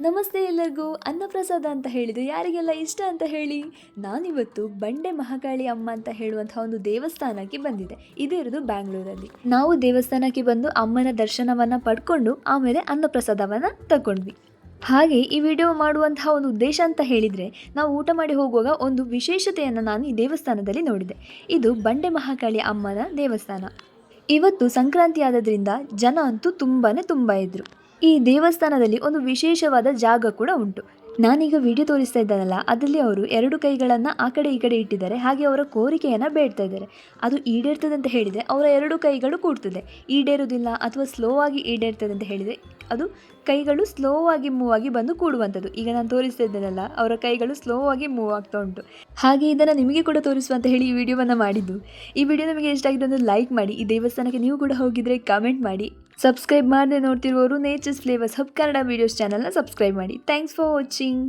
ನಮಸ್ತೆ ಎಲ್ಲರಿಗೂ. ಅನ್ನಪ್ರಸಾದ ಅಂತ ಹೇಳಿದರೆ ಯಾರಿಗೆಲ್ಲ ಇಷ್ಟ ಅಂತ ಹೇಳಿ. ನಾನಿವತ್ತು ಬಂಡೆ ಮಹಾಕಾಳಿ ಅಮ್ಮ ಅಂತ ಹೇಳುವಂತಹ ಒಂದು ದೇವಸ್ಥಾನಕ್ಕೆ ಬಂದಿದೆ. ಇದಿರೋದು ಬ್ಯಾಂಗ್ಳೂರಲ್ಲಿ. ನಾವು ದೇವಸ್ಥಾನಕ್ಕೆ ಬಂದು ಅಮ್ಮನ ದರ್ಶನವನ್ನು ಪಡ್ಕೊಂಡು ಆಮೇಲೆ ಅನ್ನಪ್ರಸಾದವನ್ನು ತಗೊಂಡ್ವಿ. ಹಾಗೆ ಈ ವಿಡಿಯೋ ಮಾಡುವಂತಹ ಒಂದು ಉದ್ದೇಶ ಅಂತ ಹೇಳಿದರೆ, ನಾವು ಊಟ ಮಾಡಿ ಹೋಗುವಾಗ ಒಂದು ವಿಶೇಷತೆಯನ್ನು ನಾನು ಈ ದೇವಸ್ಥಾನದಲ್ಲಿ ನೋಡಿದೆ. ಇದು ಬಂಡೆ ಮಹಾಕಾಳಿ ಅಮ್ಮನ ದೇವಸ್ಥಾನ. ಇವತ್ತು ಸಂಕ್ರಾಂತಿ ಆದದ್ರಿಂದ ಜನ ಅಂತೂ ತುಂಬ ಇದ್ದರು. ಈ ದೇವಸ್ಥಾನದಲ್ಲಿ ಒಂದು ವಿಶೇಷವಾದ ಜಾಗ ಕೂಡ ಉಂಟು. ನಾನೀಗ ವಿಡಿಯೋ ತೋರಿಸ್ತಾ ಇದ್ದಾನಲ್ಲ, ಅದರಲ್ಲಿ ಅವರು 2 ಕೈಗಳನ್ನು ಆ ಕಡೆ ಈ ಕಡೆ ಇಟ್ಟಿದ್ದಾರೆ. ಹಾಗೆ ಅವರ ಕೋರಿಕೆಯನ್ನು ಬೇಡ್ತಾ ಇದ್ದಾರೆ. ಅದು ಈಡೇರ್ತದೆ ಅಂತ ಹೇಳಿದರೆ ಅವರ 2 ಕೈಗಳು ಕೂಡ್ತದೆ. ಈಡೇರುವುದಿಲ್ಲ ಅಥವಾ ಸ್ಲೋ ಆಗಿ ಈಡೇರ್ತದೆ ಅಂತ ಹೇಳಿದರೆ ಅದು ಕೈಗಳು ಸ್ಲೋ ಆಗಿ ಮೂವ್ ಆಗಿ ಬಂದು ಕೂಡುವಂಥದ್ದು. ಈಗ ನಾನು ತೋರಿಸ್ತಾ ಇದ್ದೇನಲ್ಲ, ಅವರ ಕೈಗಳು ಸ್ಲೋ ಆಗಿ ಮೂವ್ ಆಗ್ತಾ ಉಂಟು. ಹಾಗೆ ಇದನ್ನು ನಿಮಗೆ ಕೂಡ ತೋರಿಸುವ ಅಂತ ಹೇಳಿ ಈ ವಿಡಿಯೋವನ್ನು ಮಾಡಿದ್ದು. ಈ ವಿಡಿಯೋ ನಿಮಗೆ ಇಷ್ಟ ಆಗಿದೆ ಅಂದರೆ ಲೈಕ್ ಮಾಡಿ. ಈ ದೇವಸ್ಥಾನಕ್ಕೆ ನೀವು ಕೂಡ ಹೋಗಿದ್ರೆ ಕಮೆಂಟ್ ಮಾಡಿ. ಸಬ್ಸ್ಕ್ರೈಬ್ ಮಾಡದೆ ನೋಡ್ತಿರುವವರು nature's flavours hub Kannada videos ಚಾನಲ್ನ ಸಬ್ಸ್ಕ್ರೈಬ್ ಮಾಡಿ. Thanks for watching.